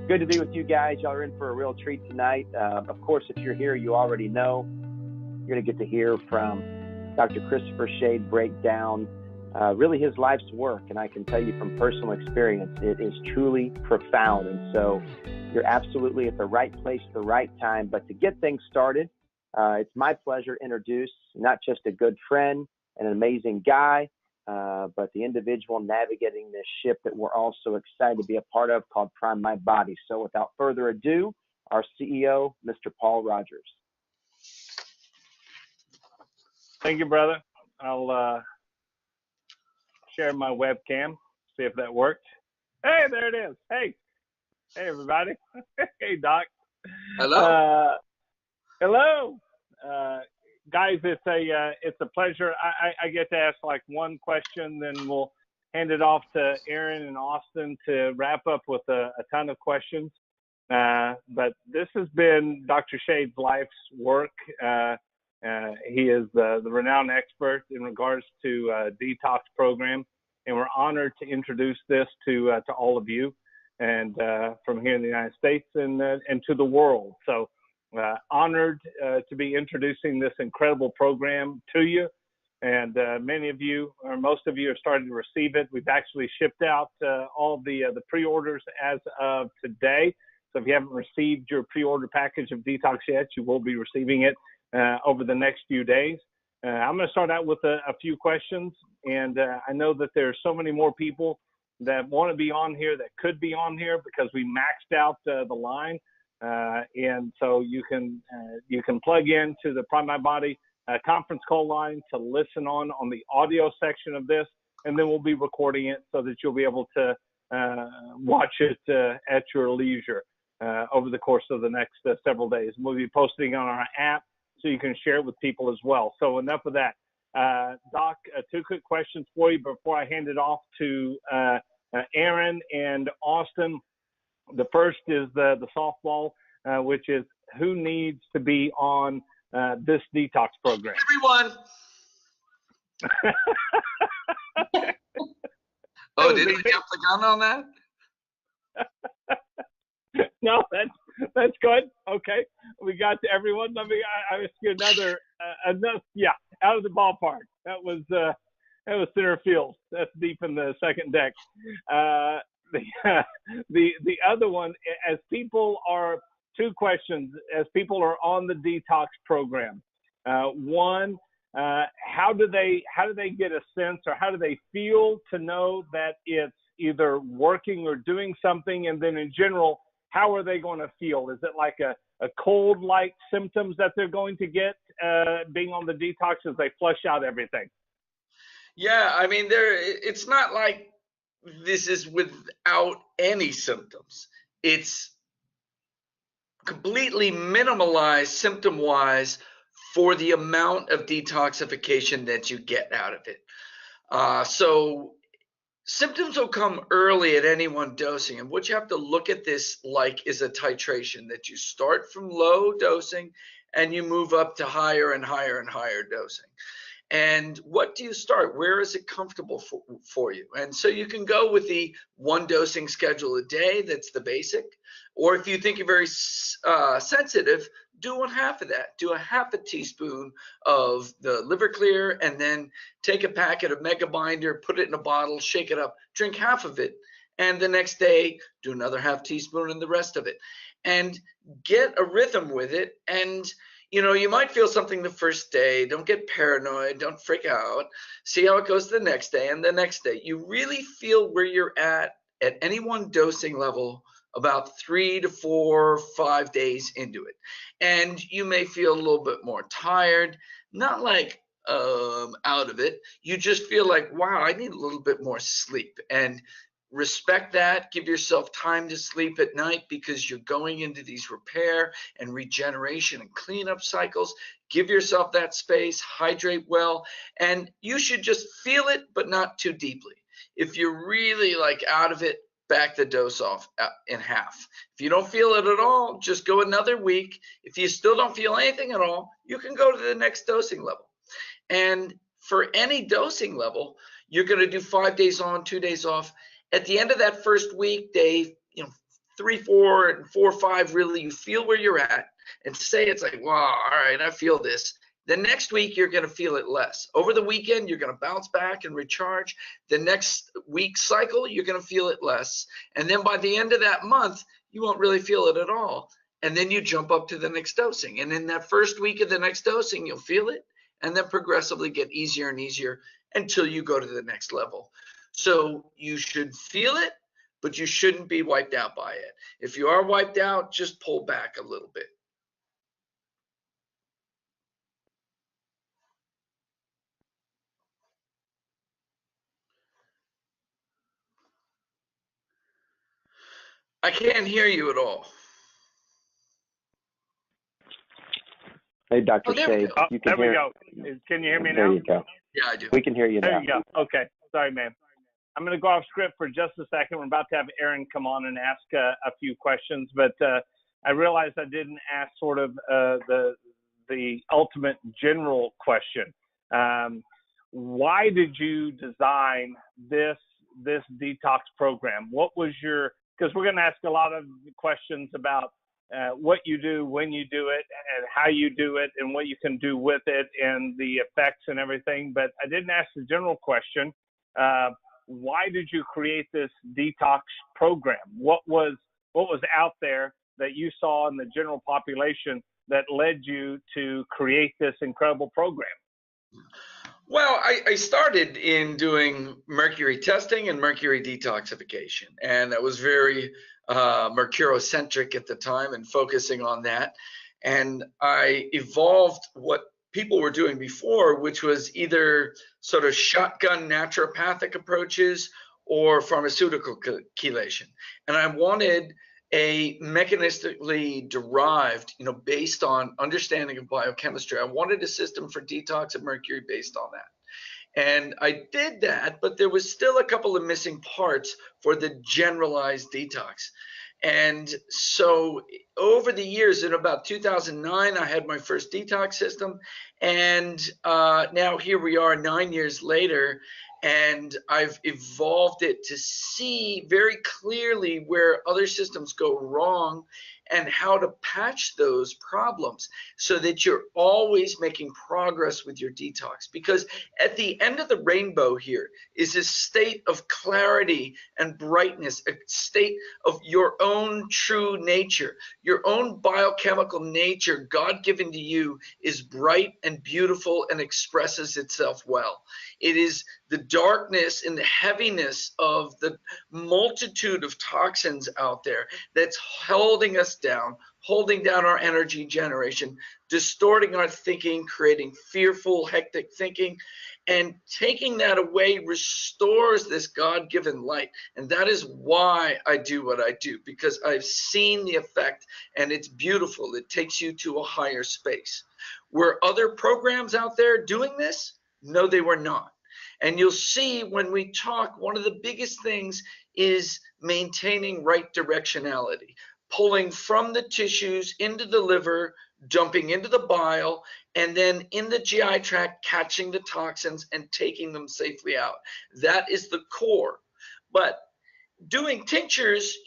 Good to be with you guys. Y'all are in for a real treat tonight. Of course, if you're here, you already know you're going to get to hear from Dr. Christopher Shade break down really his life's work. And I can tell you from personal experience, it is truly profound. And so you're absolutely at the right place at the right time. But to get things started, it's my pleasure to introduce not just a good friend and an amazing guy, but the individual navigating this ship that we're all so excited to be a part of called Prime My Body. So without further ado, our CEO, Mr. Paul Rogers. Thank you, brother. I'll share my webcam, see if that works. Hey, there it is. Hey, everybody. Hey, Doc. Hello. Hello. Guys, it's a pleasure. I get to ask like one question, then we'll hand it off to Aaron and Austin to wrap up with a ton of questions. But this has been Dr. Shade's life's work. He is the renowned expert in regards to Detox program, and we're honored to introduce this to all of you, and from here in the United States and to the world. So honored to be introducing this incredible program to you, and many of you, or most of you, are starting to receive it. We've actually shipped out all the pre-orders as of today. So if you haven't received your pre-order package of Detox yet, you will be receiving it over the next few days. I'm going to start out with a few questions, and I know that there are so many more people that want to be on here, that could be on here, because we maxed out the line. And so you can plug into the Prime My Body conference call line to listen on the audio section of this, and then we'll be recording it so that you'll be able to watch it at your leisure over the course of the next several days. We'll be posting on our app so you can share it with people as well. So enough of that. Doc, two quick questions for you before I hand it off to Aaron and Austin. The first is the softball, which is who needs to be on this detox program? Everyone. Oh, did we jump the gun on that? No, that's good. Okay, we got to everyone. Let me ask you another. Yeah, out of the ballpark. That was center field. That's deep in the second deck. The other one, as people are, two questions, as people are on the detox program. One, how do they get a sense, or how do they feel to know that it's either working or doing something? And then in general, how are they going to feel? Is it like a cold-like symptoms that they're going to get being on the detox as they flush out everything? Yeah, I mean, it's not like this is without any symptoms. It's completely minimalized symptom-wise for the amount of detoxification that you get out of it. So symptoms will come early at any one dosing, and what you have to look at this like is a titration, that you start from low dosing and you move up to higher and higher and higher dosing. And what do you start? Where is it comfortable for you? And so you can go with the one dosing schedule a day. That's the basic. Or if you think you're very sensitive, do one half of that. Do a half a teaspoon of the liver clear, and then take a packet of Mega Binder, put it in a bottle, shake it up, drink half of it. And the next day, do another half teaspoon and the rest of it. And get a rhythm with it. And you know, you might feel something the first day. Don't get paranoid. Don't freak out. See how it goes the next day and the next day. You really feel where you're at any one dosing level about 3 to 4, 5 days into it. And you may feel a little bit more tired, not like out of it. You just feel like, wow, I need a little bit more sleep. And respect that. Give yourself time to sleep at night, because you're going into these repair and regeneration and cleanup cycles. Give yourself that space, hydrate well, and you should just feel it, but not too deeply. If you're really like out of it, back the dose off in half. If you don't feel it at all, just go another week. If you still don't feel anything at all, you can go to the next dosing level. And for any dosing level, you're going to do 5 days on, 2 days off. At the end of that first week, day 3, 4, and 4, 5, really, you feel where you're at and say it's like, wow, all right, I feel this. The next week, you're going to feel it less. Over the weekend, you're going to bounce back and recharge. The next week cycle, you're going to feel it less. And then by the end of that month, you won't really feel it at all. And then you jump up to the next dosing. And in that first week of the next dosing, you'll feel it, and then progressively get easier and easier until you go to the next level. So you should feel it, but you shouldn't be wiped out by it. If you are wiped out, just pull back a little bit. I can't hear you at all. Hey, Dr. Oh, there we Shade, go. you can There we hear. go. Can you hear me now? There you go. Yeah, I do. We can hear you There now. you go. Okay. Sorry, man. I'm going to go off script for just a second. We're about to have Aaron come on and ask a few questions, but I realized I didn't ask sort of the ultimate general question. Why did you design this detox program? What was your, because we're going to ask a lot of questions about what you do, when you do it, and how you do it, and what you can do with it, and the effects and everything. But I didn't ask the general question. Why did you create this detox program? What was out there that you saw in the general population that led you to create this incredible program? Well, I started in doing mercury testing and mercury detoxification, and that was very mercurocentric at the time and focusing on that. And I evolved what people were doing before, which was either sort of shotgun naturopathic approaches or pharmaceutical chelation. And I wanted a mechanistically derived, based on understanding of biochemistry. I wanted a system for detox of mercury based on that. And I did that, but there was still a couple of missing parts for the generalized detox. And so over the years, in about 2009, I had my first detox system. And now here we are 9 years later, and I've evolved it to see very clearly where other systems go wrong and how to patch those problems so that you're always making progress with your detox. Because at the end of the rainbow here is a state of clarity and brightness, a state of your own true nature. Your own biochemical nature, God-given to you, is bright and beautiful and expresses itself well. It is the darkness and the heaviness of the multitude of toxins out there that's holding us down, holding down our energy generation, distorting our thinking, creating fearful, hectic thinking, and taking that away restores this God-given light. And that is why I do what I do, because I've seen the effect, and it's beautiful. It takes you to a higher space. Were other programs out there doing this? No, they were not. And you'll see when we talk, one of the biggest things is maintaining right directionality, pulling from the tissues into the liver, dumping into the bile, and then in the GI tract, catching the toxins and taking them safely out. That is the core. But doing tinctures,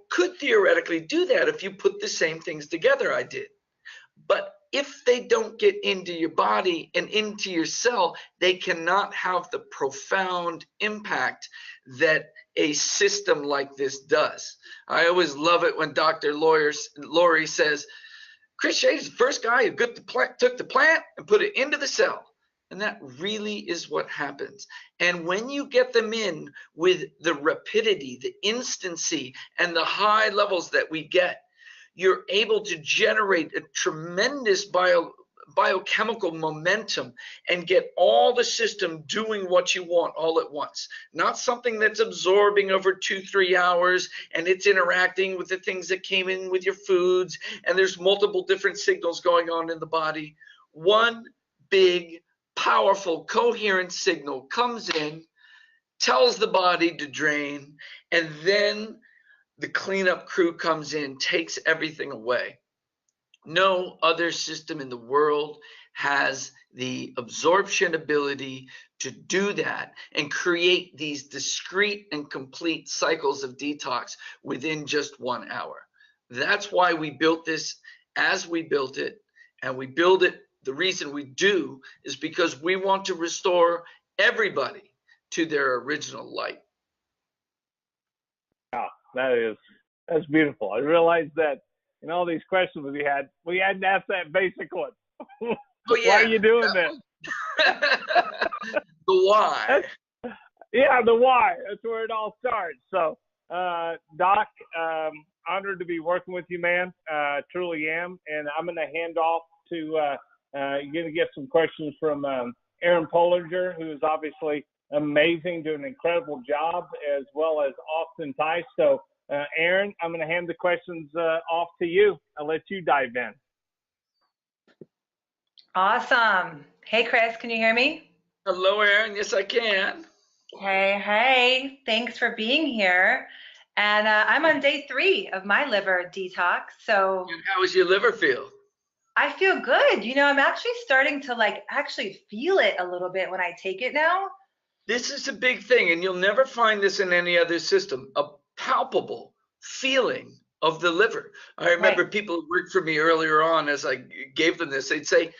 could theoretically do that if you put the same things together I did. But if they don't get into your body and into your cell, they cannot have the profound impact that a system like this does. I always love it when Dr. Laurie says, Chris Shade is the first guy who took the plant and put it into the cell. And that really is what happens. And when you get them in with the rapidity, the instancy, and the high levels that we get, you're able to generate a tremendous biochemical momentum and get all the system doing what you want all at once. Not something that's absorbing over 2-3 hours and it's interacting with the things that came in with your foods, and there's multiple different signals going on in the body. One big, powerful, coherent signal comes in, tells the body to drain, and then the cleanup crew comes in, takes everything away. No other system in the world has the absorption ability to do that and create these discrete and complete cycles of detox within just 1 hour. That's why we built this as we built it, and we build it. The reason we do is because we want to restore everybody to their original light. Wow, that's beautiful. I realized that in all these questions we hadn't asked that basic one. Oh, yeah. Why are you doing this? The why. Yeah, the why. That's where it all starts. So, Doc, honored to be working with you, man. Truly am. And I'm going to hand off to, you're going to get some questions from Aaron Pollinger, who is obviously amazing, doing an incredible job, as well as Austin Tice. So, Aaron, I'm going to hand the questions off to you. I'll let you dive in. Awesome. Hey, Chris, can you hear me? Hello, Aaron. Yes, I can. Hey. Thanks for being here. And I'm on day 3 of my liver detox. So And how does your liver feel? I feel good. You know, I'm actually starting to actually feel it a little bit when I take it now. This is a big thing, and you'll never find this in any other system, a palpable feeling of the liver. I remember Right. people who worked for me earlier on, as I gave them this, they'd say,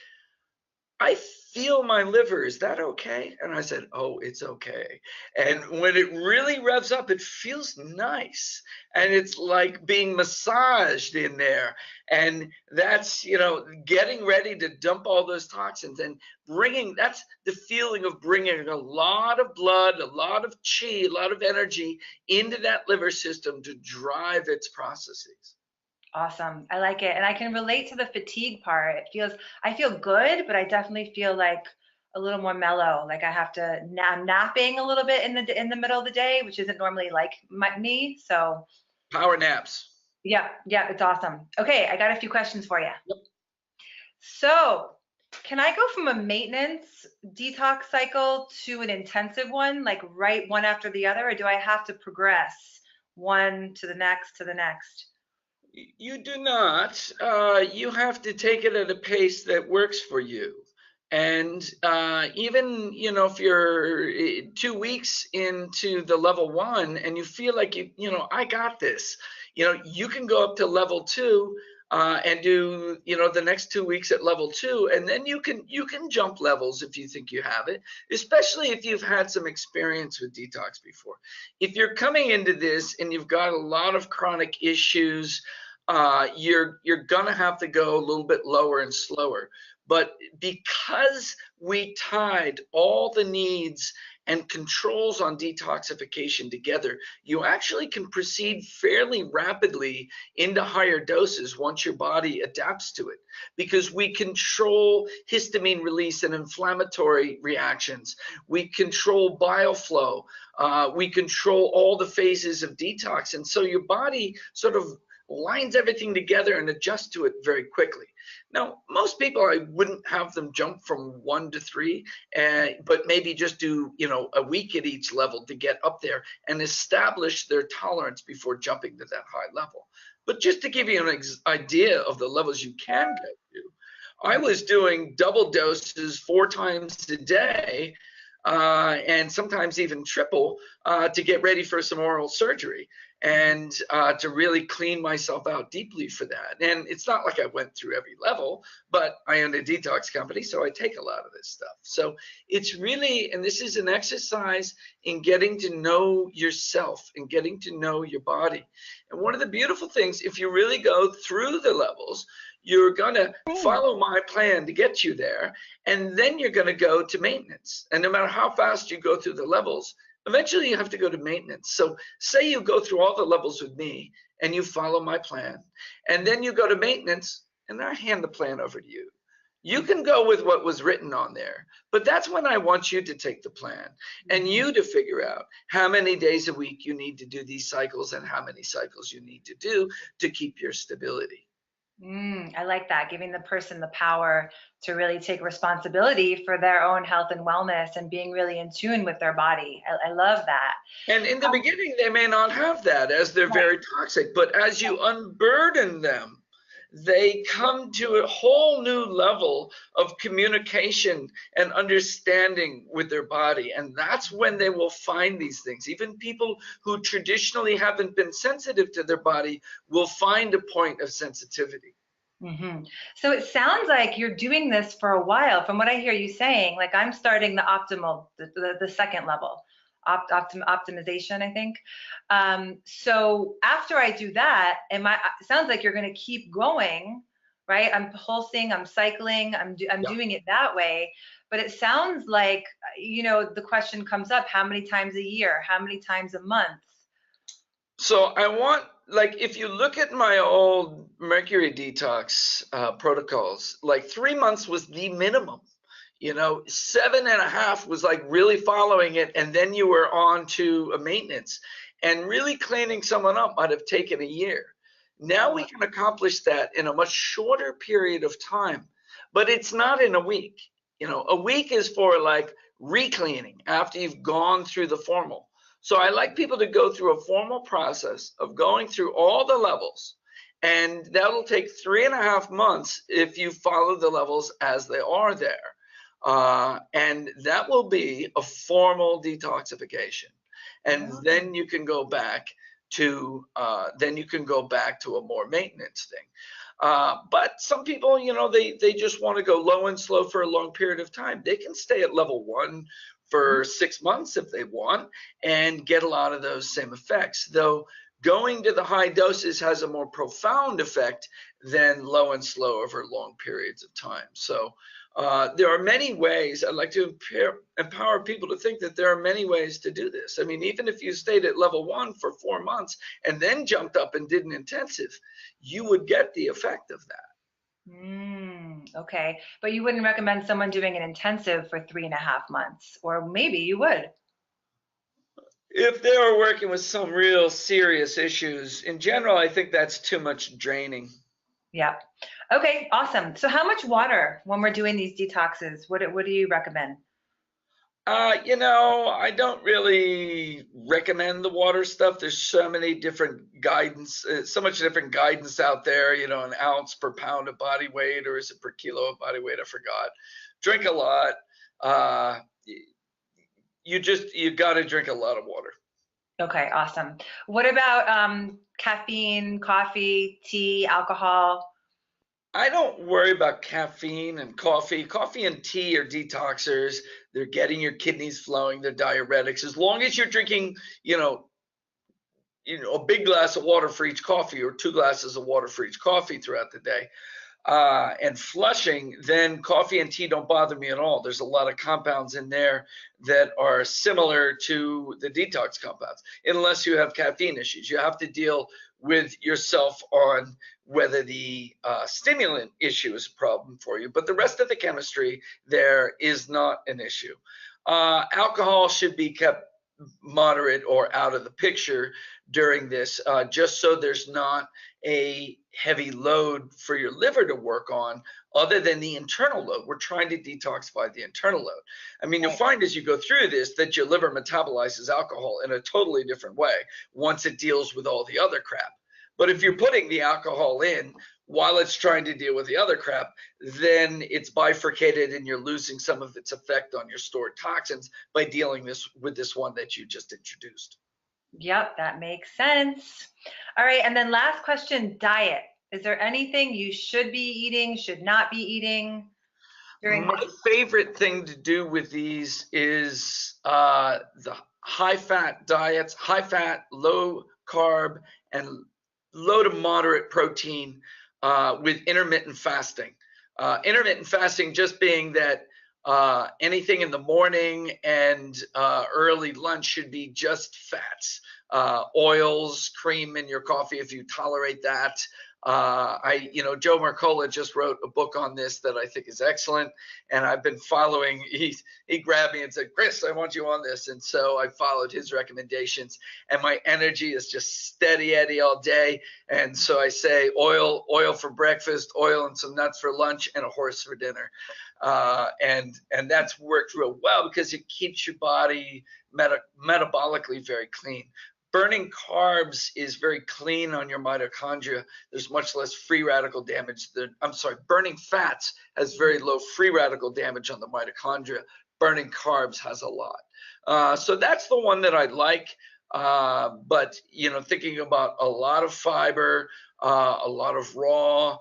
I feel my liver. Is that okay? And I said, oh, it's okay. And when it really revs up, it feels nice. And it's like being massaged in there. And that's, getting ready to dump all those toxins and that's the feeling of bringing a lot of blood, a lot of chi, a lot of energy into that liver system to drive its processes. Awesome. I like it. And I can relate to the fatigue part. I feel good, but I definitely feel like a little more mellow. Like I'm napping a little bit in the middle of the day, which isn't normally like me. So Power naps. yeah, it's awesome. Okay, I got a few questions for you. Yep. So can I go from a maintenance detox cycle to an intensive one, like right one after the other, or do I have to progress one to the next to the next? You do not. You have to take it at a pace that works for you. And even, if you're 2 weeks into the level 1 and you feel like I got this, you can go up to level 2 and do, the next 2 weeks at level 2, and then you can jump levels if you think you have it, especially if you've had some experience with detox before. If you're coming into this and you've got a lot of chronic issues, you're gonna have to go a little bit lower and slower. But because we tied all the needs and controls on detoxification together, you actually can proceed fairly rapidly into higher doses once your body adapts to it, because we control histamine release and inflammatory reactions. We control bile flow. We control all the phases of detox. And so your body sort of lines everything together and adjusts to it very quickly. Now, most people, I wouldn't have them jump from 1 to 3, but maybe just do, a week at each level to get up there and establish their tolerance before jumping to that high level. But just to give you an idea of the levels you can go to, I was doing double doses 4 times a day, and sometimes even triple, to get ready for some oral surgery and to really clean myself out deeply for that. And it's not like I went through every level, but I own a detox company, so I take a lot of this stuff. So it's really, and this is an exercise in getting to know yourself and getting to know your body. And one of the beautiful things, if you really go through the levels, you're going to follow my plan to get you there, and then you're going to go to maintenance. And no matter how fast you go through the levels, eventually you have to go to maintenance. So say you go through all the levels with me and you follow my plan, and then you go to maintenance, and I hand the plan over to you. You can go with what was written on there, but that's when I want you to take the plan and you to figure out how many days a week you need to do these cycles and how many cycles you need to do to keep your stability. I like that, giving the person the power to really take responsibility for their own health and wellness and being really in tune with their body. I love that. And in the beginning, they may not have that as they're very toxic, but as you unburden them, they come to a whole new level of communication and understanding with their body. And that's when they will find these things. Even people who traditionally haven't been sensitive to their body will find a point of sensitivity. So it sounds like you're doing this for a while. From what I hear you saying, like I'm starting the optimal, the second level, optimization, I think. So after I do that, it sounds like you're going to keep going, right? I'm pulsing, I'm cycling, I'm doing it that way. But it sounds like, the question comes up, how many times a year? How many times a month? So I want, like, if you look at my old mercury detox protocols, like 3 months was the minimum. 7.5 was like really following it, and then you were on to a maintenance. And really cleaning someone up might have taken a year. Now we can accomplish that in a much shorter period of time, but it's not in a week. A week is for like re-cleaning after you've gone through the formal. So I like people to go through a formal process of going through all the levels, and that'll take 3.5 months if you follow the levels as they are there. And that will be a formal detoxification. And then you can go back to a more maintenance thing. But some people, they just want to go low and slow for a long period of time. They can stay at level 1 for 6 months if they want and get a lot of those same effects, though going to the high doses has a more profound effect than low and slow over long periods of time. So there are many ways. I'd like to empower people to think that there are many ways to do this. I mean, even if you stayed at level 1 for 4 months and then jumped up and did an intensive, you would get the effect of that. Okay, but you wouldn't recommend someone doing an intensive for 3.5 months, or maybe you would. If they were working with some real serious issues, in general, I think that's too much draining. Yeah. Okay, awesome. So how much water when we're doing these detoxes? What do you recommend? I don't really recommend the water stuff. There's so many different guidance, so much different guidance out there, an ounce per pound of body weight, or is it per kilo of body weight? I forgot. Drink a lot. You got to drink a lot of water. Okay, awesome. What about caffeine, coffee, tea, alcohol? I don't worry about caffeine and coffee. Coffee and tea are detoxers. They're getting your kidneys flowing. They're diuretics. As long as you're drinking, a big glass of water for each coffee, or 2 glasses of water for each coffee throughout the day, and flushing, then coffee and tea don't bother me at all. There's a lot of compounds in there that are similar to the detox compounds, unless you have caffeine issues. You have to deal with yourself on whether the stimulant issue is a problem for you, but the rest of the chemistry there is not an issue. Alcohol should be kept moderate or out of the picture during this, just so there's not a heavy load for your liver to work on other than the internal load. We're trying to detoxify the internal load. I mean, you'll find as you go through this that your liver metabolizes alcohol in a totally different way once it deals with all the other crap. But if you're putting the alcohol in while it's trying to deal with the other crap, then it's bifurcated and you're losing some of its effect on your stored toxins by dealing with this one that you just introduced. Yep, that makes sense. All right, and then last question, diet. Is there anything you should be eating, should not be eating during My favorite thing to do with these is the high-fat diets, high-fat, low-carb, and low to moderate protein with intermittent fasting. Intermittent fasting just being that anything in the morning and early lunch should be just fats, oils, cream in your coffee if you tolerate that. Joe Mercola just wrote a book on this that I think is excellent, and I've been following. He grabbed me and said, "Chris, I want you on this," and so I followed his recommendations, and my energy is just steady Eddie all day. And so I say oil for breakfast, oil and some nuts for lunch, and a horse for dinner, and that's worked real well because it keeps your body metabolically very clean. burning carbs is very clean on your mitochondria. There's much less free radical damage. Burning fats has very low free radical damage on the mitochondria. Burning carbs has a lot. So that's the one that I like. But, thinking about a lot of fiber, a lot of raw,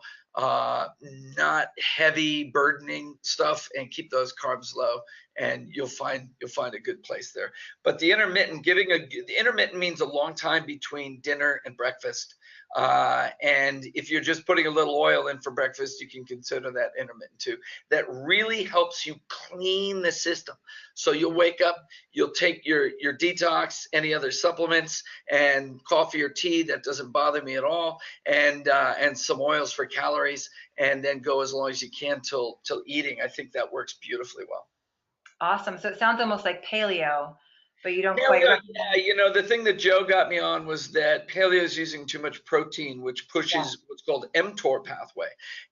not heavy burdening stuff, and keep those carbs low, and you'll find a good place there. But the intermittent means a long time between dinner and breakfast. And if you're just putting a little oil in for breakfast, you can consider that intermittent too. That really helps you clean the system. So you'll wake up, you'll take your detox, any other supplements, and coffee or tea. That doesn't bother me at all. And some oils for calories, and then go as long as you can till eating. I think that works beautifully well. Awesome. So it sounds almost like paleo, but you don't Paleo, quite. yeah, the thing that Joe got me on was that paleo is using too much protein, which pushes what's called mTOR pathway.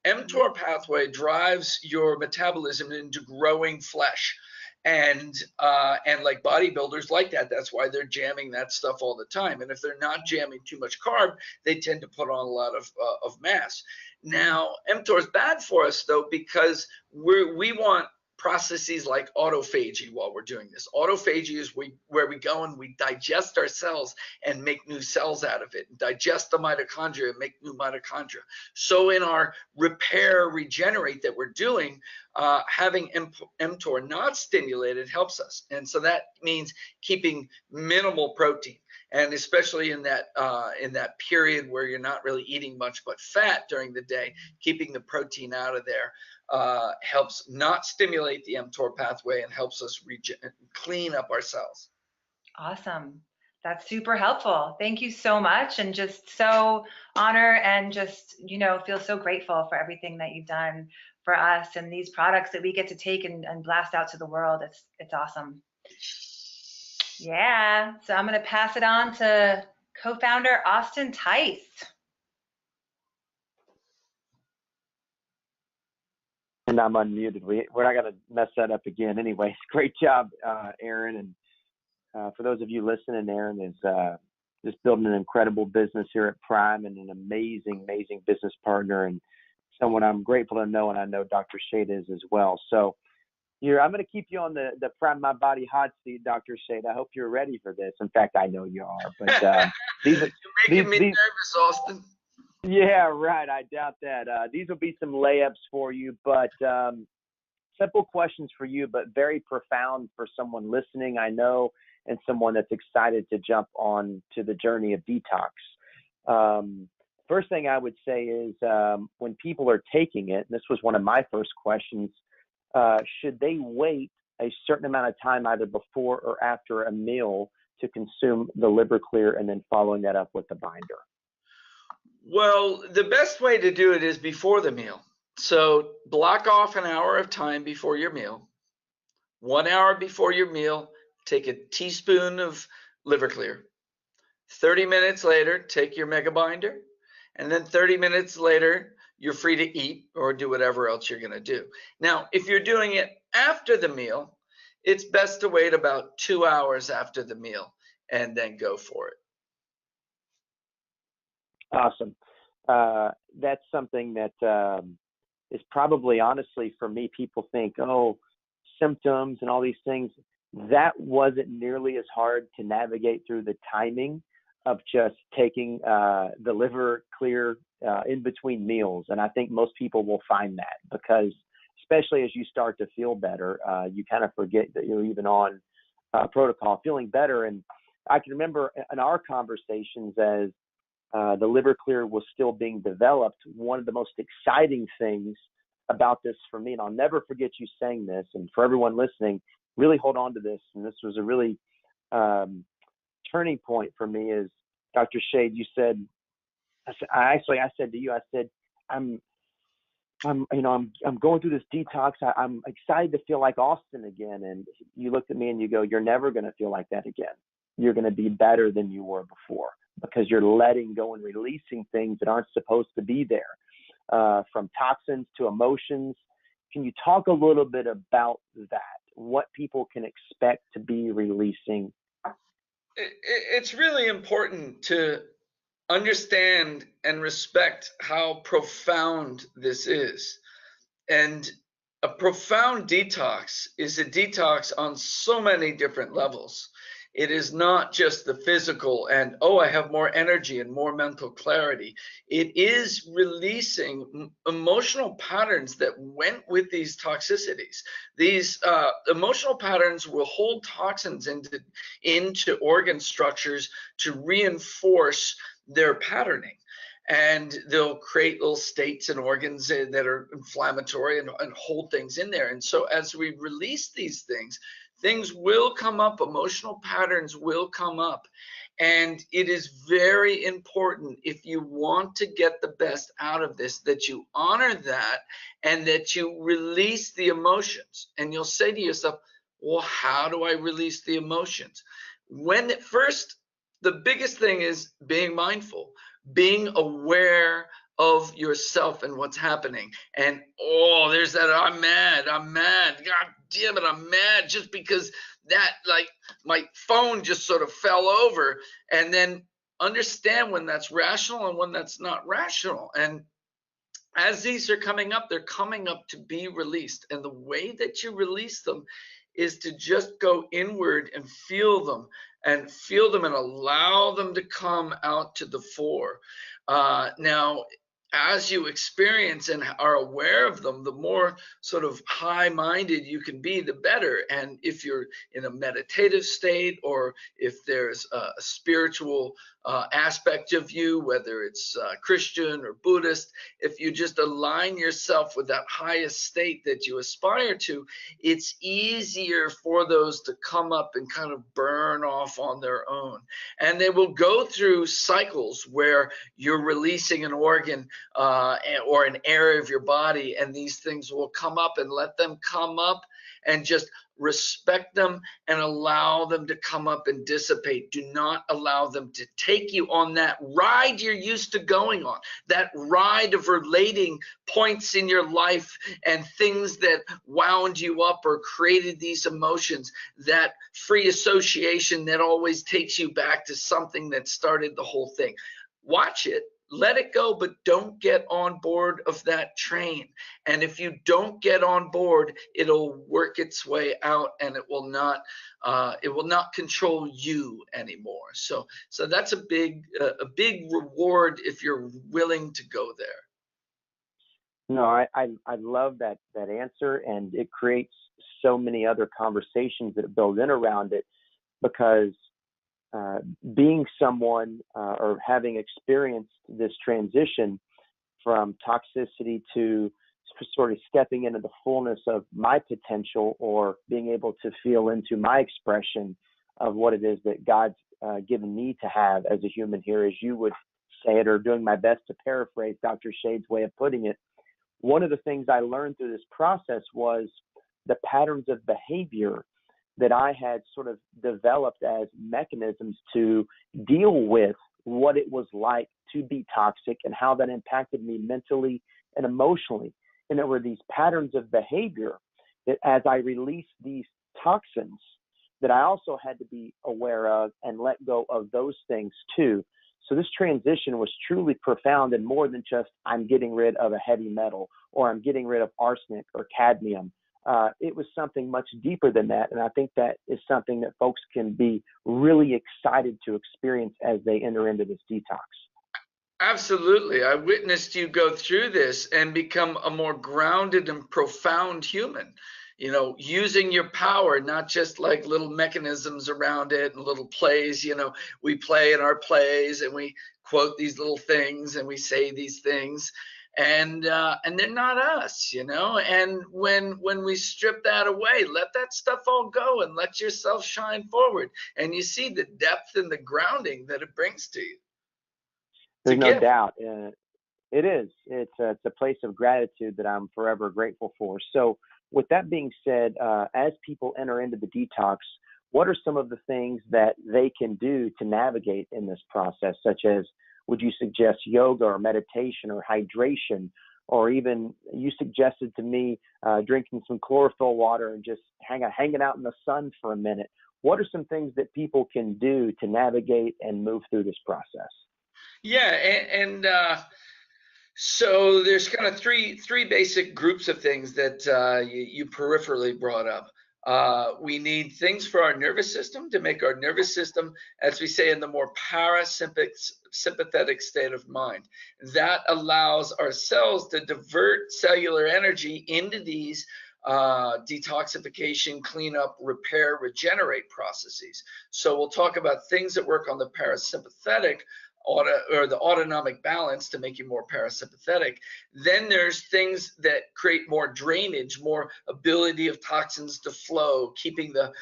mTOR pathway drives your metabolism into growing flesh. And like bodybuilders like that. That's why they're jamming that stuff all the time. And if they're not jamming too much carb, they tend to put on a lot of mass. Now, mTOR is bad for us though, because we want processes like autophagy while we're doing this. Autophagy is where we go and we digest our cells and make new cells out of it, and digest the mitochondria and make new mitochondria. So in our regenerate that we're doing, having mTOR not stimulated helps us. And so that means keeping minimal protein. And especially in that period where you're not really eating much but fat during the day, keeping the protein out of there helps not stimulate the mTOR pathway and helps us clean up our cells. Awesome. That's super helpful. Thank you so much. And just so honor and just, feel so grateful for everything that you've done for us and these products that we get to take and blast out to the world. It's awesome. Yeah. So I'm going to pass it on to co-founder Austin Tice. And I'm unmuted. We're not going to mess that up again. Anyways, great job, Aaron. And for those of you listening, Aaron is just building an incredible business here at Prime, and an amazing, amazing business partner, and someone I'm grateful to know, and I know Dr. Shade is as well. So I'm going to keep you on the Prime My Body hot seat, Dr. Shade. I hope you're ready for this. In fact, I know you are. But you're making me nervous, Austin. Yeah, right. I doubt that. These will be some layups for you, but simple questions for you, but very profound for someone listening, I know, and someone that's excited to jump on to the journey of detox. First thing I would say is when people are taking it, and this was one of my first questions, should they wait a certain amount of time either before or after a meal to consume the liver clear, and then following that up with the binder? Well, the best way to do it is before the meal. So block off an hour of time before your meal. 1 hour before your meal, take a teaspoon of liver clear. 30 minutes later, take your mega binder. And then 30 minutes later, you're free to eat or do whatever else you're going to do. Now, if you're doing it after the meal, it's best to wait about 2 hours after the meal and then go for it. Awesome. That's something that is probably, honestly, for me, people think, oh, symptoms and all these things. That wasn't nearly as hard to navigate through the timing of just taking the liver clear in between meals. And I think most people will find that, because especially as you start to feel better, you kind of forget that you're even on protocol, feeling better. And I can remember in our conversations as the liver clear was still being developed, one of the most exciting things about this for me, and I'll never forget you saying this, and for everyone listening, really hold on to this, and this was a really turning point for me, is Dr. Shade, you said, I said to you, I said, I'm going through this detox. I'm excited to feel like Austin again. And you looked at me and you go, you're never going to feel like that again. You're going to be better than you were before, because you're letting go and releasing things that aren't supposed to be there, from toxins to emotions. Can you talk a little bit about that? What people can expect to be releasing It's really important to understand and respect how profound this is. And a profound detox is a detox on so many different levels. It is not just the physical and, oh, I have more energy and more mental clarity. It is releasing emotional patterns that went with these toxicities. These emotional patterns will hold toxins into organ structures to reinforce their patterning, and they'll create little states and organs that are inflammatory and hold things in there. And so as we release these things, things will come up, emotional patterns will come up. And it is very important, if you want to get the best out of this, that you honor that and that you release the emotions. And you'll say to yourself, well, how do I release the emotions? When at first, the biggest thing is being mindful, being aware of yourself and what's happening. And oh, there's that I'm mad, God damn it, I'm mad just because that, like, my phone just sort of fell over. And then understand when that's rational and when that's not rational. And as these are coming up, they're coming up to be released. And the way that you release them is to just go inward and feel them and allow them to come out to the fore. Now, as you experience and are aware of them, the more sort of high-minded you can be, the better. And if you're in a meditative state, or if there's a spiritual aspect of you, whether it's Christian or Buddhist, if you just align yourself with that highest state that you aspire to, it's easier for those to come up and kind of burn off on their own. And they will go through cycles where you're releasing an organ or an area of your body, and these things will come up, and let them come up and just respect them and allow them to come up and dissipate. Do not allow them to take you on that ride you're used to going on, that ride of relating points in your life and things that wound you up or created these emotions, that free association that always takes you back to something that started the whole thing. Watch it. Let it go, but don't get on board of that train. And if you don't get on board, it'll work its way out, and it will not control you anymore. So that's a big reward if you're willing to go there. No, I love that answer, and it creates so many other conversations that build in around it, because being someone or having experienced this transition from toxicity to sort of stepping into the fullness of my potential, or being able to feel into my expression of what it is that God's given me to have as a human here, as you would say it, or doing my best to paraphrase Dr. Shade's way of putting it. One of the things I learned through this process was the patterns of behavior that I had sort of developed as mechanisms to deal with what it was like to be toxic, and how that impacted me mentally and emotionally. And there were these patterns of behavior that, as I released these toxins, that I also had to be aware of and let go of those things too. So this transition was truly profound, and more than just I'm getting rid of a heavy metal, or I'm getting rid of arsenic or cadmium. It was something much deeper than that. And I think that is something that folks can be really excited to experience as they enter into this detox. Absolutely. I witnessed you go through this and become a more grounded and profound human, using your power, not just like little mechanisms around it and little plays. We play in our plays and we quote these little things and we say these things, and they're not us, and when we strip that away, let that stuff all go and let yourself shine forward, and you see the depth and the grounding that it brings to you. There's no doubt. It is. It's a place of gratitude that I'm forever grateful for. So with that being said, as people enter into the detox, what are some of the things that they can do to navigate in this process, such as, would you suggest yoga or meditation or hydration, or even you suggested to me drinking some chlorophyll water and just hanging out in the sun for a minute? what are some things that people can do to navigate and move through this process? Yeah, and so there's kind of three basic groups of things that you peripherally brought up. We need things for our nervous system to make our nervous system, as we say, in the more parasympathetic state of mind. That allows our cells to divert cellular energy into these detoxification, cleanup, repair, regenerate processes. So we'll talk about things that work on the parasympathetic or the autonomic balance to make you more parasympathetic. Then there's things that create more drainage, more ability of toxins to flow, keeping the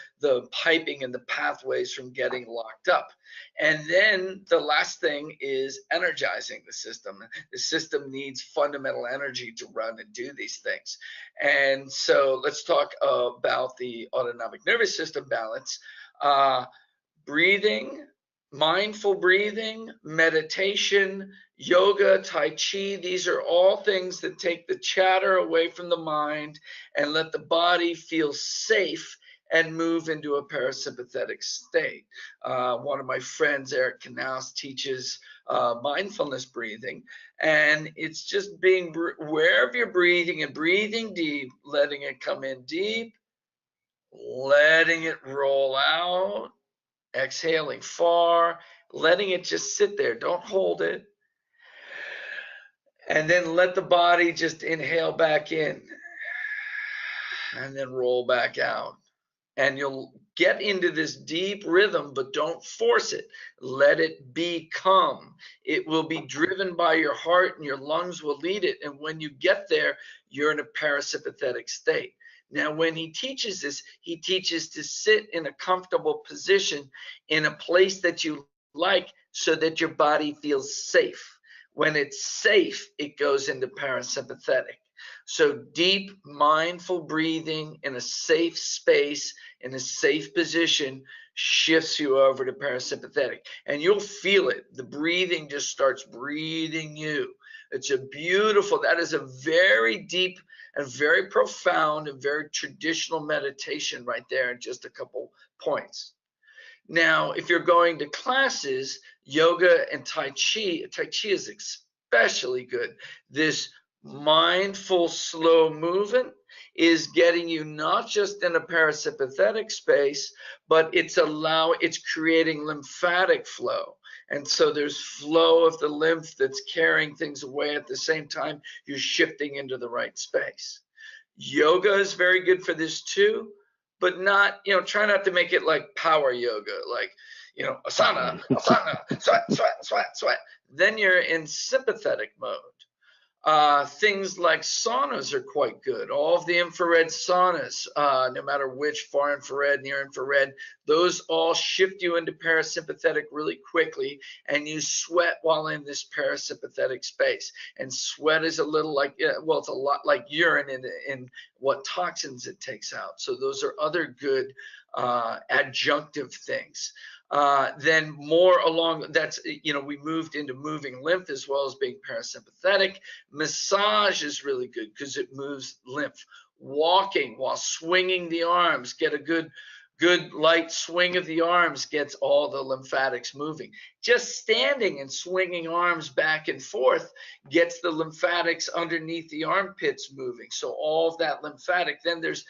piping and the pathways from getting locked up. And then the last thing is energizing the system. The system needs fundamental energy to run and do these things. And so let's talk about the autonomic nervous system balance. Breathing, mindful breathing, meditation, yoga, tai chi, these are all things that take the chatter away from the mind and let the body feel safe and move into a parasympathetic state. One of my friends, Eric Knaus, teaches mindfulness breathing, and it's just being wherever you're breathing and breathing deep, letting it come in deep, letting it roll out, exhaling far, letting it just sit there. Don't hold it. And then let the body just inhale back in and then roll back out. And you'll get into this deep rhythm, but don't force it. Let it become. It will be driven by your heart and your lungs will lead it. And when you get there, you're in a parasympathetic state. Now, when he teaches this, he teaches to sit in a comfortable position in a place that you like so that your body feels safe. When it's safe, it goes into parasympathetic. So deep, mindful breathing in a safe space, in a safe position, shifts you over to parasympathetic. And you'll feel it. The breathing just starts breathing you. It's a beautiful, that is a very deep and very profound and very traditional meditation right there in just a couple points. Now, if you're going to classes, yoga and tai chi is especially good. This mindful, slow movement is getting you not just in a parasympathetic space, but it's creating lymphatic flow. And so there's flow of the lymph that's carrying things away at the same time you're shifting into the right space. Yoga is very good for this too, but not, try not to make it like power yoga, like, asana, sweat. Then you're in sympathetic mode. Things like saunas are quite good. All of the infrared saunas, no matter which, far infrared, near infrared, those all shift you into parasympathetic really quickly, and you sweat while in this parasympathetic space. And sweat is a little like, it's a lot like urine in what toxins it takes out. So those are other good adjunctive things. Then more along, we moved into moving lymph as well as being parasympathetic. Massage is really good because it moves lymph. Walking while swinging the arms, get a good light swing of the arms gets all the lymphatics moving. Just standing and swinging arms back and forth gets the lymphatics underneath the armpits moving. So all of that lymphatic, then there's,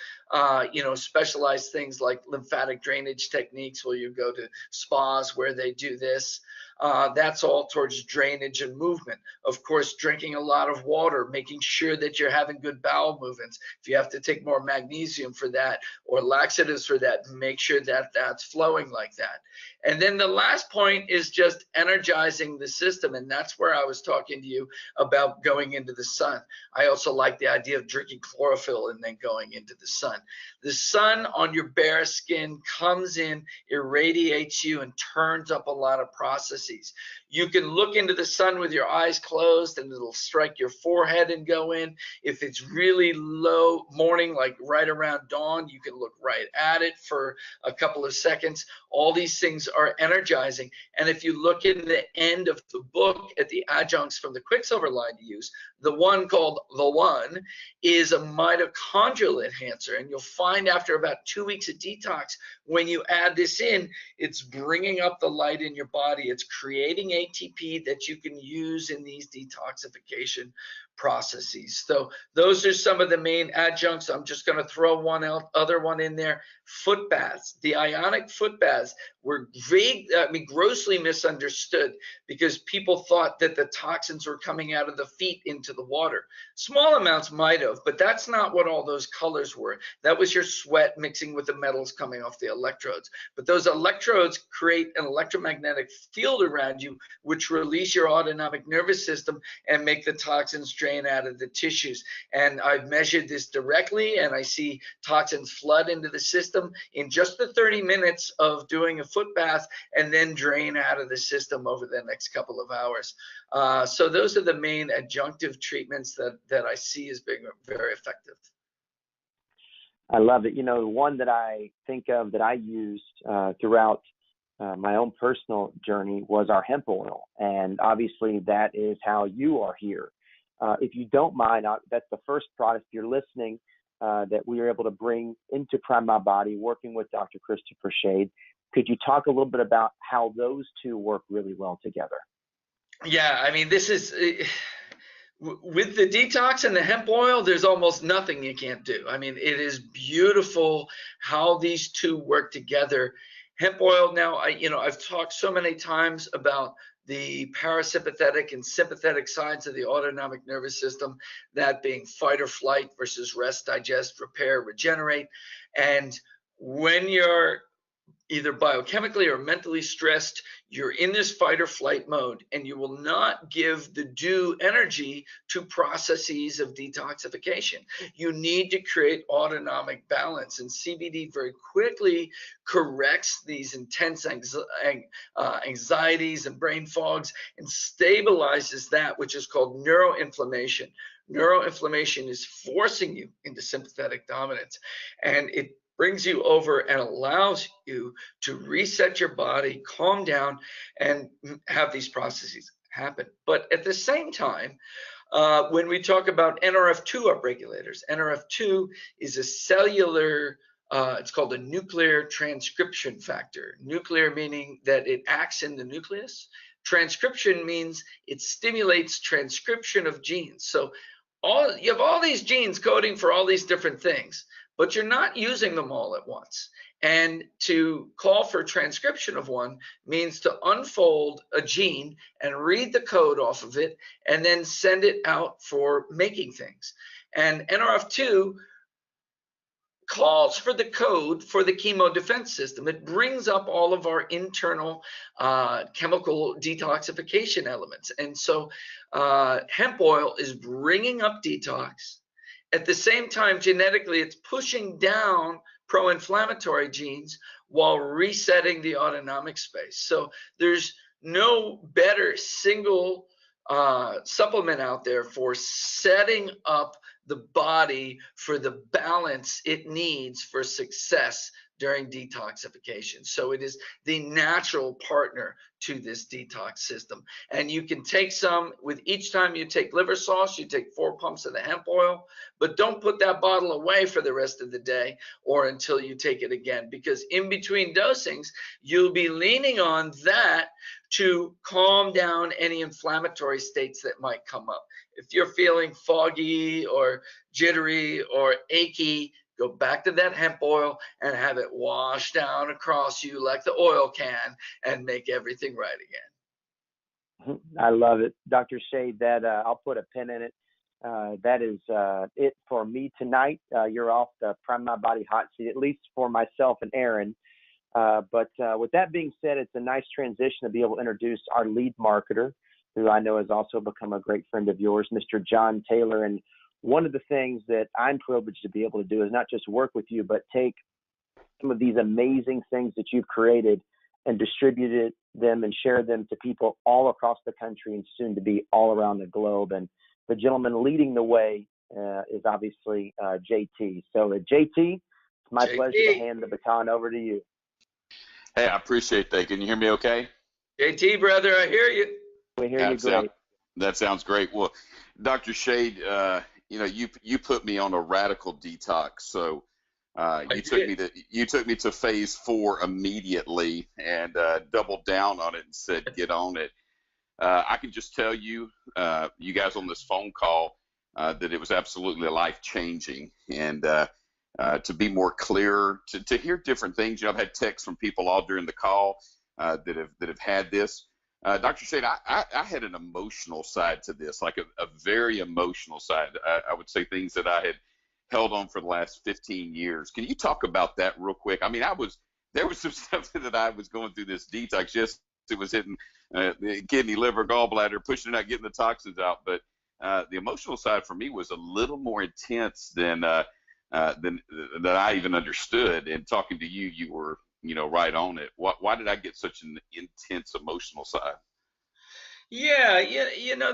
specialized things like lymphatic drainage techniques where you go to spas where they do this. That's all towards drainage and movement. Of course, drinking a lot of water, making sure that you're having good bowel movements. If you have to take more magnesium for that or laxatives for that, make sure that that's flowing like that. And then the last point is just energizing the system. And that's where I was talking to you about going into the sun. I also like the idea of drinking chlorophyll and then going into the sun. The sun on your bare skin comes in, irradiates you, and turns up a lot of processes. You can look into the sun with your eyes closed and it'll strike your forehead and go in. If it's really low morning, like right around dawn, you can look right at it for a couple of seconds. All these things are energizing. And if you look in the end of the book at the adjuncts from the Quicksilver line to use, the one called The One is a mitochondrial enhancer. And And you'll find after about 2 weeks of detox, when you add this in, it's bringing up the light in your body. It's creating ATP that you can use in these detoxification processes. So those are some of the main adjuncts. I'm just going to throw other one in there. Foot baths. The ionic foot baths were grossly misunderstood because people thought that the toxins were coming out of the feet into the water. Small amounts might have, but that's not what all those colors were. That was your sweat mixing with the metals coming off the electrodes. But those electrodes create an electromagnetic field around you, which release your autonomic nervous system and make the toxins drain out of the tissues. And I've measured this directly, and I see toxins flood into the system in just the 30 minutes of doing a foot bath and then drain out of the system over the next couple of hours. So those are the main adjunctive treatments that I see as being very effective. I love it. You know, the one that I think of that I used throughout my own personal journey was our hemp oil. And obviously that is how you are here. If you don't mind, that's the first product, if you're listening, that we were able to bring into Prime My Body, working with Dr. Christopher Shade. Could you talk a little bit about how those two work really well together? Yeah, I mean, this is with the detox and the hemp oil, there's almost nothing you can't do. I mean, it is beautiful how these two work together. Hemp oil, now, I've talked so many times about the parasympathetic and sympathetic sides of the autonomic nervous system, that being fight or flight versus rest, digest, repair, regenerate. And when you're either biochemically or mentally stressed, you're in this fight or flight mode, and you will not give the due energy to processes of detoxification. You need to create autonomic balance, and CBD very quickly corrects these intense anxieties and brain fogs and stabilizes that which is called neuroinflammation. Neuroinflammation is forcing you into sympathetic dominance, and it brings you over and allows you to reset your body, calm down, and have these processes happen. But at the same time, when we talk about NRF2 upregulators, NRF2 is a cellular, it's called a nuclear transcription factor. Nuclear meaning that it acts in the nucleus. Transcription means it stimulates transcription of genes. So you have all these genes coding for all these different things, but you're not using them all at once. And to call for transcription of one means to unfold a gene and read the code off of it and then send it out for making things. And NRF2 calls for the code for the chemo defense system. It brings up all of our internal chemical detoxification elements. And so hemp oil is bringing up detox. At the same time, genetically, it's pushing down pro-inflammatory genes while resetting the autonomic space. So there's no better single supplement out there for setting up the body for the balance it needs for success during detoxification. So it is the natural partner to this detox system. And you can take some with each time you take liver sauce, you take 4 pumps of the hemp oil, but don't put that bottle away for the rest of the day or until you take it again, because in between dosings, you'll be leaning on that to calm down any inflammatory states that might come up. If you're feeling foggy or jittery or achy, go back to that hemp oil and have it wash down across you like the oil can and make everything right again. I love it. Dr. Shade, that I'll put a pin in it. That is it for me tonight. You're off the Prime My Body hot seat, at least for myself and Aaron. But with that being said, it's a nice transition to be able to introduce our lead marketer, who I know has also become a great friend of yours, Mr. John Taylor. And one of the things that I'm privileged to be able to do is not just work with you, but take some of these amazing things that you've created and distributed them and share them to people all across the country and soon to be all around the globe. And the gentleman leading the way is obviously JT. So JT, it's my pleasure to hand the baton over to you. Hey, I appreciate that. Can you hear me okay? JT, brother, I hear you. We hear you great. That sounds great. Well, Dr. Shade, you put me on a radical detox. So You took me to phase 4 immediately and doubled down on it and said, get on it. I can just tell you, you guys on this phone call, that it was absolutely life changing. And to be more clear, to hear different things. I've had texts from people all during the call that have had this. Dr. Shade, I had an emotional side to this, like a very emotional side. I would say things that I had held on for the last 15 years. Can you talk about that real quick? I mean, there was some stuff that I was going through this detox. Yes, it was hitting the kidney, liver, gallbladder, pushing it out, getting the toxins out. But the emotional side for me was a little more intense than I even understood. And talking to you, you were, right on it. Why did I get such an intense emotional side? Yeah,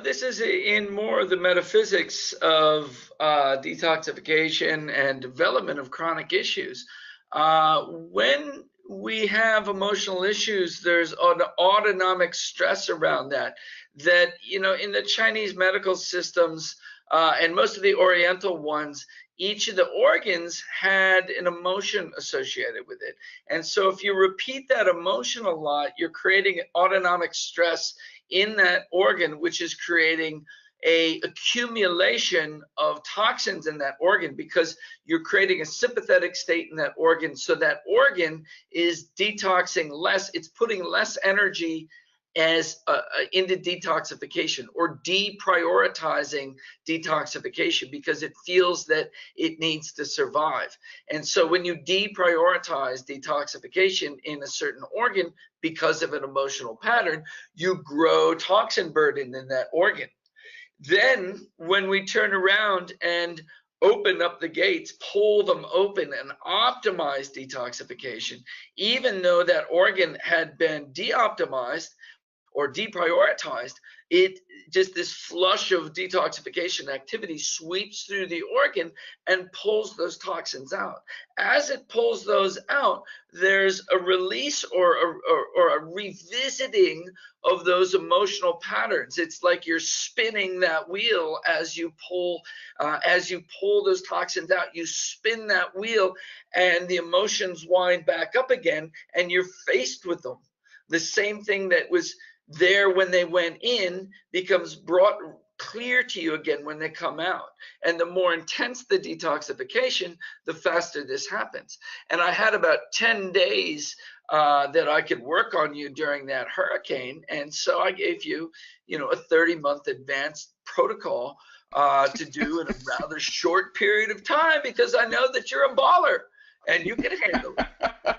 this is in more of the metaphysics of detoxification and development of chronic issues. When we have emotional issues, there's an autonomic stress around that. In the Chinese medical systems and most of the Oriental ones, each of the organs had an emotion associated with it. And so if you repeat that emotion a lot, you're creating autonomic stress in that organ, which is creating a accumulation of toxins in that organ because you're creating a sympathetic state in that organ. So that organ is detoxing less. It's putting less energy into detoxification or deprioritizing detoxification because it feels that it needs to survive. And so when you deprioritize detoxification in a certain organ because of an emotional pattern, you grow toxin burden in that organ. Then when we turn around and open up the gates, pull them open and optimize detoxification, even though that organ had been de-optimized or deprioritized, it just this flush of detoxification activity sweeps through the organ and pulls those toxins out. As it pulls those out, there's a release or a revisiting of those emotional patterns. It's like you're spinning that wheel as you pull those toxins out. You spin that wheel, and the emotions wind back up again, and you're faced with them. The same thing that was there when they went in becomes brought clear to you again when they come out. And the more intense the detoxification, the faster this happens. And I had about 10 days that I could work on you during that hurricane. And so I gave you, a 30-month advanced protocol to do in a rather short period of time because I know that you're a baller and you can handle it.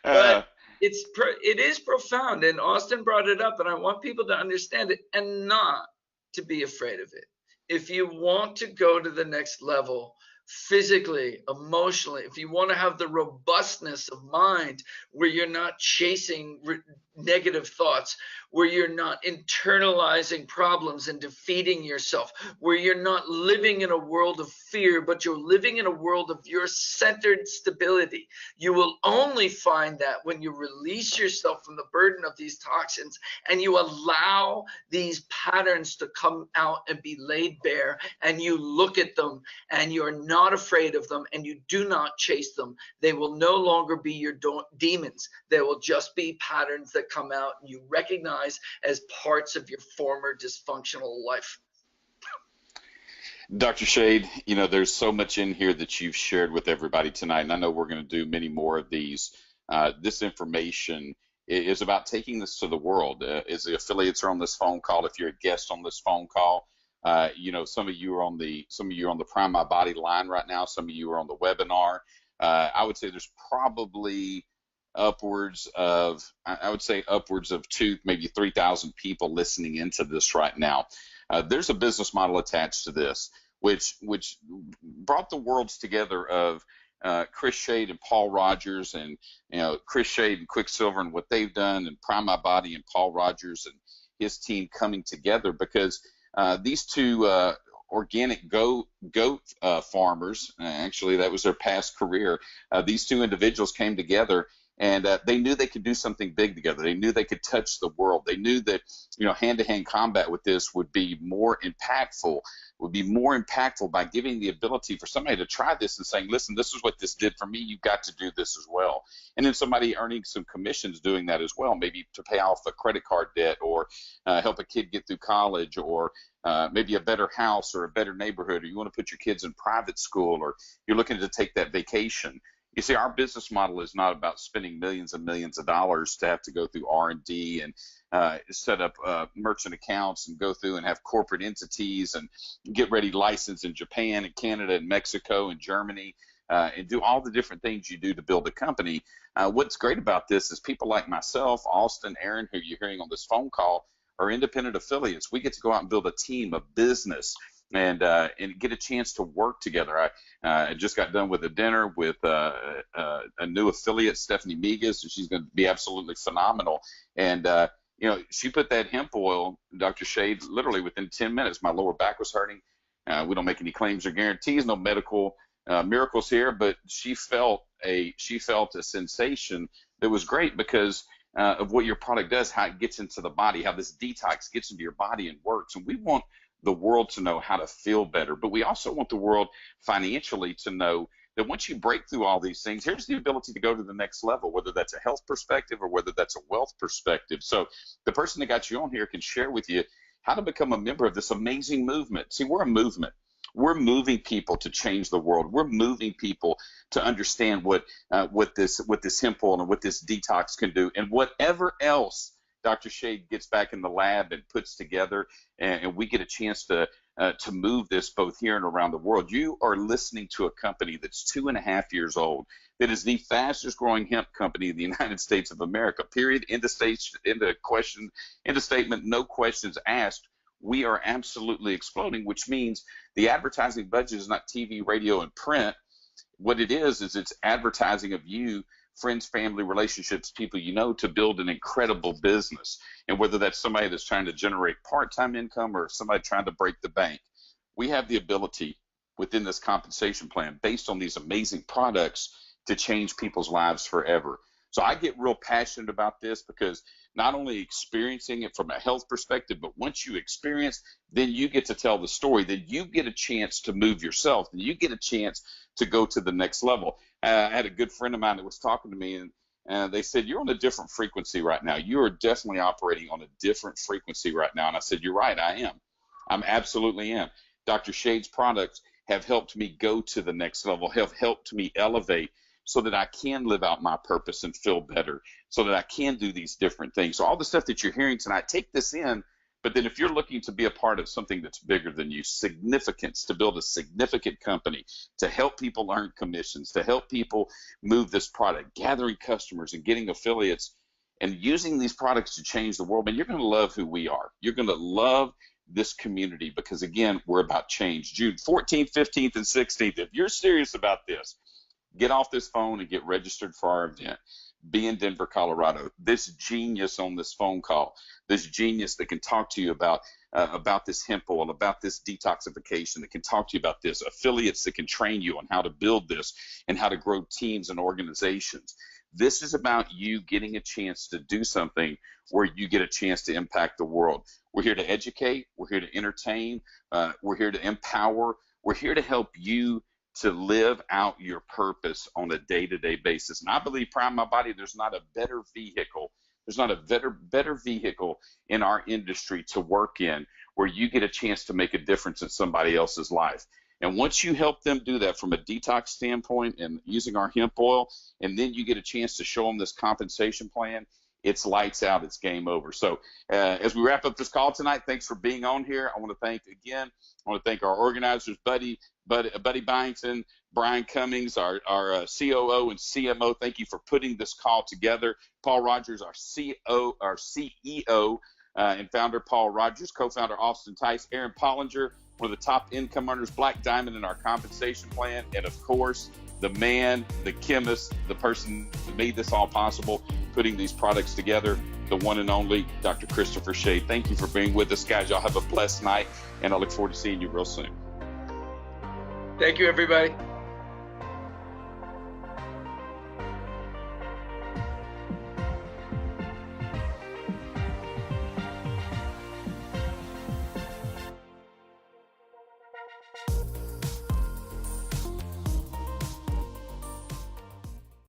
But it is profound, and Austin brought it up, and I want people to understand it and not to be afraid of it. If you want to go to the next level, physically, emotionally, if you want to have the robustness of mind where you're not chasing negative thoughts, where you're not internalizing problems and defeating yourself, where you're not living in a world of fear, but you're living in a world of your centered stability. You will only find that when you release yourself from the burden of these toxins and you allow these patterns to come out and be laid bare, and you look at them and you're not afraid of them and you do not chase them. They will no longer be your demons. They will just be patterns that come out and you recognize as parts of your former dysfunctional life. Dr. Shade, there's so much in here that you've shared with everybody tonight, and I know we're going to do many more of these. This information is about taking this to the world. As the affiliates are on this phone call, if you're a guest on this phone call, some of you are on the Prime My Body line right now. Some of you are on the webinar. I would say there's probably upwards of 2, maybe 3,000 people listening into this right now. There's a business model attached to this, which brought the worlds together of Chris Shade and Paul Rogers, and Chris Shade and Quicksilver and what they've done, and Prime My Body and Paul Rogers and his team coming together because these two organic goat farmers, actually that was their past career. These two individuals came together And they knew they could do something big together. They knew they could touch the world. They knew that, hand-to-hand combat with this would be more impactful by giving the ability for somebody to try this and saying, listen, this is what this did for me. You've got to do this as well. And then somebody earning some commissions doing that as well, maybe to pay off a credit card debt or help a kid get through college, or maybe a better house or a better neighborhood, or you want to put your kids in private school, or you're looking to take that vacation. You see, our business model is not about spending millions and millions of dollars to have to go through R&D and set up merchant accounts and go through and have corporate entities and get ready licensed in Japan and Canada and Mexico and Germany and do all the different things you do to build a company. What's great about this is people like myself, Austin, Aaron, who you're hearing on this phone call, are independent affiliates. We get to go out and build a team, a business, and get a chance to work together. I just got done with a dinner with a new affiliate, Stephanie Migas, and she's going to be absolutely phenomenal. And she put that hemp oil, Dr. Shade, literally within 10 minutes. My lower back was hurting. We don't make any claims or guarantees, no medical miracles here, but she felt a sensation that was great because of what your product does, how it gets into the body, how this detox gets into your body and works. And we want the world to know how to feel better, but we also want the world financially to know that once you break through all these things, here's the ability to go to the next level, whether that's a health perspective or whether that's a wealth perspective. So the person that got you on here can share with you how to become a member of this amazing movement. See, we're a movement. We're moving people to change the world. We're moving people to understand what this hemp oil and what this detox can do, and whatever else Dr. Shade gets back in the lab and puts together, and we get a chance to move this both here and around the world. You are listening to a company that's 2.5 years old, that is the fastest growing hemp company in the United States of America, period, end of statement, no questions asked. We are absolutely exploding, which means the advertising budget is not TV, radio, and print. What it is it's advertising of you, friends, family, relationships, people you know, to build an incredible business. And whether that's somebody that's trying to generate part-time income or somebody trying to break the bank, we have the ability within this compensation plan based on these amazing products to change people's lives forever. So I get real passionate about this because not only experiencing it from a health perspective, but once you experience, then you get to tell the story, then you get a chance to move yourself, then you get a chance to go to the next level. I had a good friend of mine that was talking to me, and they said, you're on a different frequency right now. You are definitely operating on a different frequency right now. And I said, you're right, I am. I'm absolutely am. Dr. Shade's products have helped me go to the next level, have helped me elevate so that I can live out my purpose and feel better, so that I can do these different things. So all the stuff that you're hearing tonight, take this in. But then if you're looking to be a part of something that's bigger than you, significance, to build a significant company, to help people earn commissions, to help people move this product, gathering customers and getting affiliates and using these products to change the world, man, you're going to love who we are. You're going to love this community because, again, we're about change. June 14th, 15th, and 16th. If you're serious about this, get off this phone and get registered for our event. Be in Denver, Colorado. This genius on this phone call, this genius that can talk to you about this hemp oil, about this detoxification, that can talk to you about this, affiliates that can train you on how to build this and how to grow teams and organizations. This is about you getting a chance to do something where you get a chance to impact the world. We're here to educate. We're here to entertain. We're here to empower. We're here to help you to live out your purpose on a day-to-day basis. And I believe, Prime My Body, there's not a better vehicle. There's not a better vehicle in our industry to work in where you get a chance to make a difference in somebody else's life. And once you help them do that from a detox standpoint and using our hemp oil, and then you get a chance to show them this compensation plan, it's lights out, it's game over. So as we wrap up this call tonight, thanks for being on here. I want to thank our organizers, Buddy Byington, Brian Cummings, our COO and CMO. Thank you for putting this call together. Paul Rogers, our CEO and founder, Paul Rogers, co-founder, Austin Tice, Aaron Pollinger, one of the top income earners, Black Diamond in our compensation plan, and of course, the man, the chemist, the person that made this all possible, putting these products together, the one and only Dr. Christopher Shade. Thank you for being with us, guys. Y'all have a blessed night, and I look forward to seeing you real soon. Thank you, everybody.